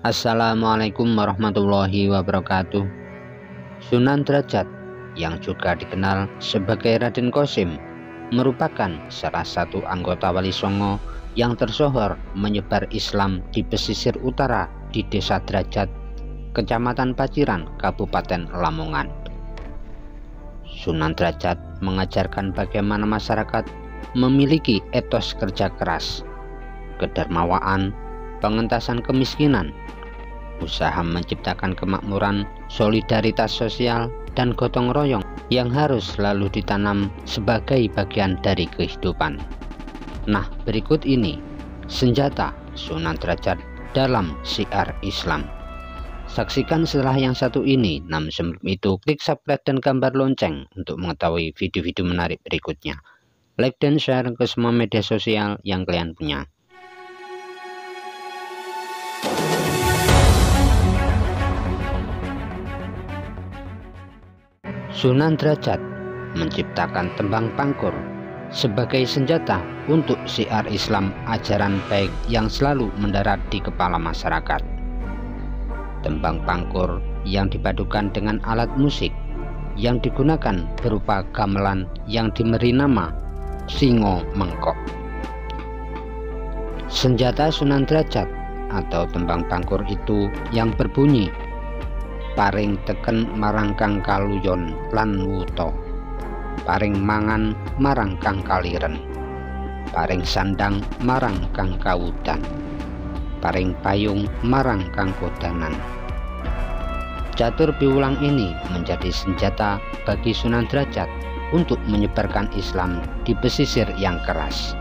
Assalamualaikum warahmatullahi wabarakatuh. Sunan Derajat, yang juga dikenal sebagai Raden Qasim, merupakan salah satu anggota Wali Songo yang tersohor menyebar Islam di pesisir utara di Desa Derajat, Kecamatan Paciran, Kabupaten Lamongan. Sunan Derajat mengajarkan bagaimana masyarakat memiliki etos kerja keras, kedermawaan, pengentasan kemiskinan, usaha menciptakan kemakmuran, solidaritas sosial, dan gotong royong yang harus selalu ditanam sebagai bagian dari kehidupan. Nah, berikut ini senjata Sunan Derajat dalam syiar Islam. Saksikan setelah yang satu ini. Namun sebelum itu, klik subscribe dan gambar lonceng untuk mengetahui video-video menarik berikutnya. Like dan share ke semua media sosial yang kalian punya. Sunan Derajat menciptakan tembang pangkur sebagai senjata untuk syiar Islam, ajaran baik yang selalu mendarat di kepala masyarakat. Tembang pangkur yang dipadukan dengan alat musik yang digunakan berupa gamelan yang diberi nama Singo Mengkok. Senjata Sunan Derajat atau tembang pangkur itu yang berbunyi, paring teken marang kang kaluyon lan wuto, paring mangan marang kang kaliren, paring sandang marang kang kawudan, paring payung marang kang kodanan. Catur piwulang ini menjadi senjata bagi Sunan Derajat untuk menyebarkan Islam di pesisir yang keras.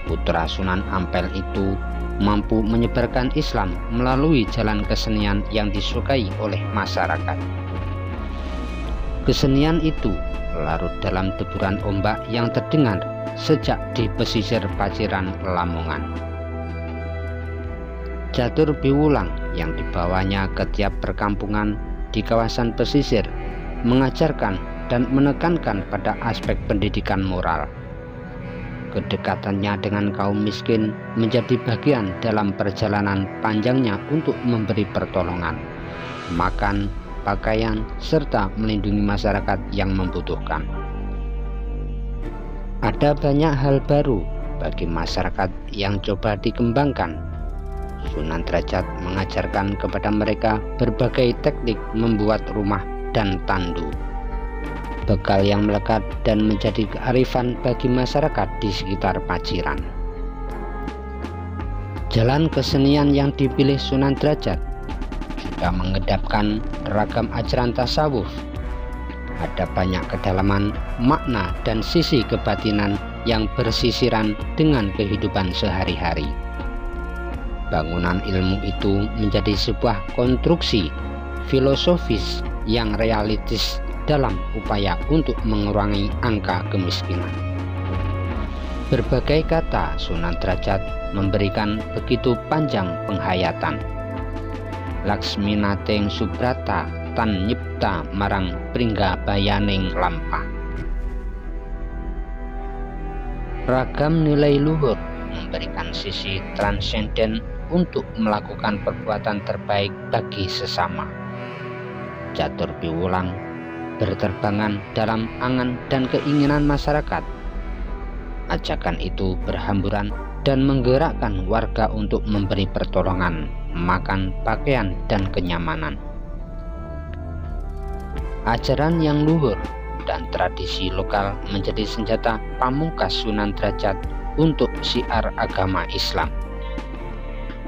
Putra Sunan Ampel itu mampu menyebarkan Islam melalui jalan kesenian yang disukai oleh masyarakat. Kesenian itu larut dalam deburan ombak yang terdengar sejak di pesisir Paciran, Lamongan. Catur piwulang yang dibawanya ke tiap perkampungan di kawasan pesisir mengajarkan dan menekankan pada aspek pendidikan moral. Kedekatannya dengan kaum miskin menjadi bagian dalam perjalanan panjangnya untuk memberi pertolongan, makan, pakaian, serta melindungi masyarakat yang membutuhkan. Ada banyak hal baru bagi masyarakat yang coba dikembangkan. Sunan Derajat mengajarkan kepada mereka berbagai teknik membuat rumah dan tandu, bekal yang melekat dan menjadi kearifan bagi masyarakat di sekitar Paciran. Jalan kesenian yang dipilih Sunan Derajat juga mengedapkan ragam ajaran tasawuf. Ada banyak kedalaman, makna, dan sisi kebatinan yang bersisiran dengan kehidupan sehari-hari. Bangunan ilmu itu menjadi sebuah konstruksi filosofis yang realistis dalam upaya untuk mengurangi angka kemiskinan. Berbagai kata Sunan Derajat memberikan begitu panjang penghayatan. Laksminating subrata tan nyipta marang pringga bayaning lampah. Ragam nilai luhur memberikan sisi transenden untuk melakukan perbuatan terbaik bagi sesama. Catur piwulang berterbangan dalam angan dan keinginan masyarakat. Ajakan itu berhamburan dan menggerakkan warga untuk memberi pertolongan, makan, pakaian, dan kenyamanan. Ajaran yang luhur dan tradisi lokal menjadi senjata pamungkas Sunan Derajat untuk syiar agama Islam.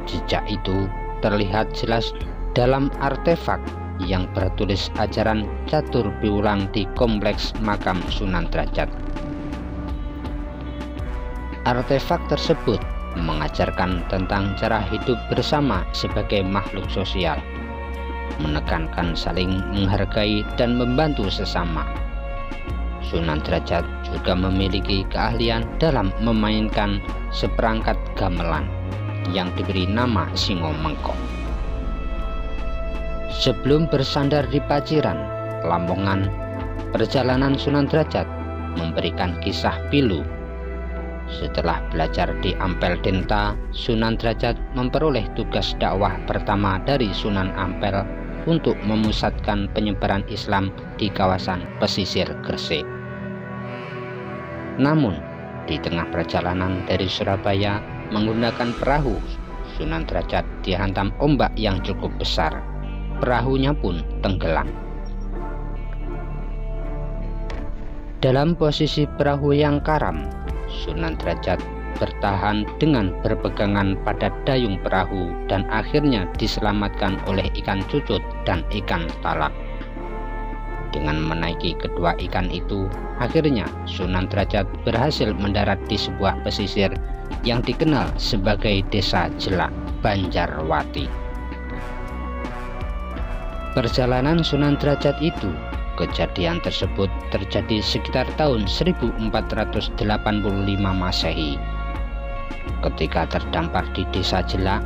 Jejak itu terlihat jelas dalam artefak yang bertulis ajaran catur piwulang di kompleks makam Sunan Derajat. Artefak tersebut mengajarkan tentang cara hidup bersama sebagai makhluk sosial, menekankan saling menghargai dan membantu sesama. Sunan Derajat juga memiliki keahlian dalam memainkan seperangkat gamelan yang diberi nama Singo Mengkok. Sebelum bersandar di Paciran, Lamongan, perjalanan Sunan Derajat memberikan kisah pilu. Setelah belajar di Ampel Denta, Sunan Derajat memperoleh tugas dakwah pertama dari Sunan Ampel untuk memusatkan penyebaran Islam di kawasan pesisir Gresik. Namun, di tengah perjalanan dari Surabaya menggunakan perahu, Sunan Derajat dihantam ombak yang cukup besar. Perahunya pun tenggelam. Dalam posisi perahu yang karam, Sunan Derajat bertahan dengan berpegangan pada dayung perahu dan akhirnya diselamatkan oleh ikan cucut dan ikan talak. Dengan menaiki kedua ikan itu, akhirnya Sunan Derajat berhasil mendarat di sebuah pesisir yang dikenal sebagai Desa Jelak, Banjarwati. Perjalanan Sunan Derajat itu, kejadian tersebut terjadi sekitar tahun 1485 Masehi. Ketika terdampar di Desa Jelak,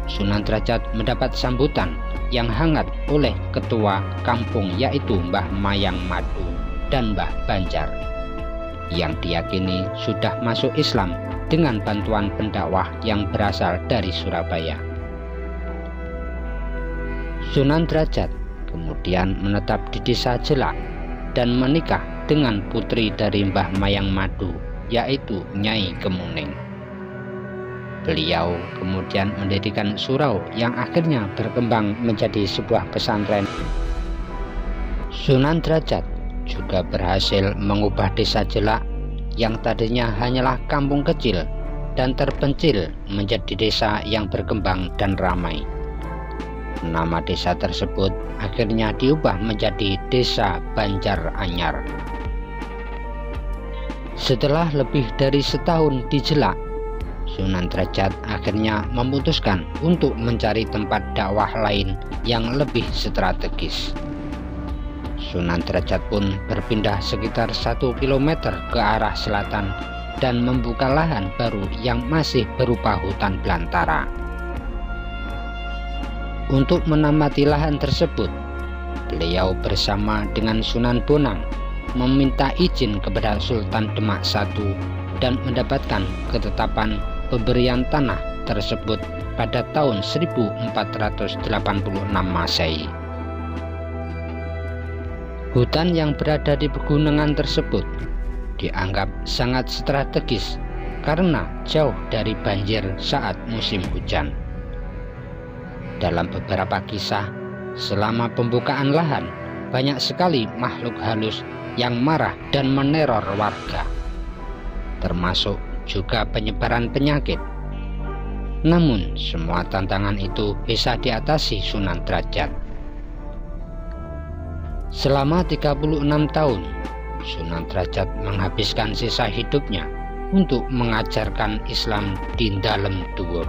Sunan Derajat mendapat sambutan yang hangat oleh ketua kampung, yaitu Mbah Mayang Madu dan Mbah Banjar, yang diyakini sudah masuk Islam dengan bantuan pendakwah yang berasal dari Surabaya. Sunan Derajat kemudian menetap di Desa Jelak dan menikah dengan putri dari Mbah Mayang Madu, yaitu Nyai Kemuning. Beliau kemudian mendirikan surau yang akhirnya berkembang menjadi sebuah pesantren. Sunan Derajat juga berhasil mengubah Desa Jelak yang tadinya hanyalah kampung kecil dan terpencil menjadi desa yang berkembang dan ramai. Nama desa tersebut akhirnya diubah menjadi Desa Banjaranyar. Setelah lebih dari setahun di Jelak, Sunan Derajat akhirnya memutuskan untuk mencari tempat dakwah lain yang lebih strategis. Sunan Derajat pun berpindah sekitar 1 km ke arah selatan dan membuka lahan baru yang masih berupa hutan belantara. Untuk menamati lahan tersebut, beliau bersama dengan Sunan Bonang meminta izin kepada Sultan Demak I dan mendapatkan ketetapan pemberian tanah tersebut pada tahun 1486 Masehi. Hutan yang berada di pegunungan tersebut dianggap sangat strategis karena jauh dari banjir saat musim hujan. Dalam beberapa kisah, selama pembukaan lahan, banyak sekali makhluk halus yang marah dan meneror warga, termasuk juga penyebaran penyakit. Namun, semua tantangan itu bisa diatasi Sunan Derajat. Selama 36 tahun, Sunan Derajat menghabiskan sisa hidupnya untuk mengajarkan Islam di Dalem Dhuwur.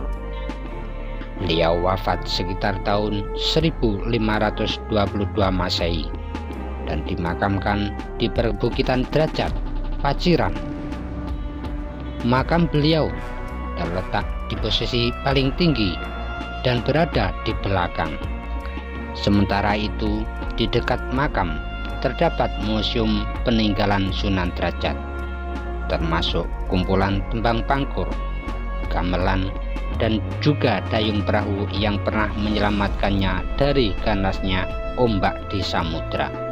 Beliau wafat sekitar tahun 1522 Masehi dan dimakamkan di Perbukitan Derajat, Paciran. Makam beliau terletak di posisi paling tinggi dan berada di belakang. Sementara itu, di dekat makam terdapat museum peninggalan Sunan Derajat, termasuk kumpulan tembang pangkur, gamelan, dan juga dayung perahu yang pernah menyelamatkannya dari ganasnya ombak di samudra.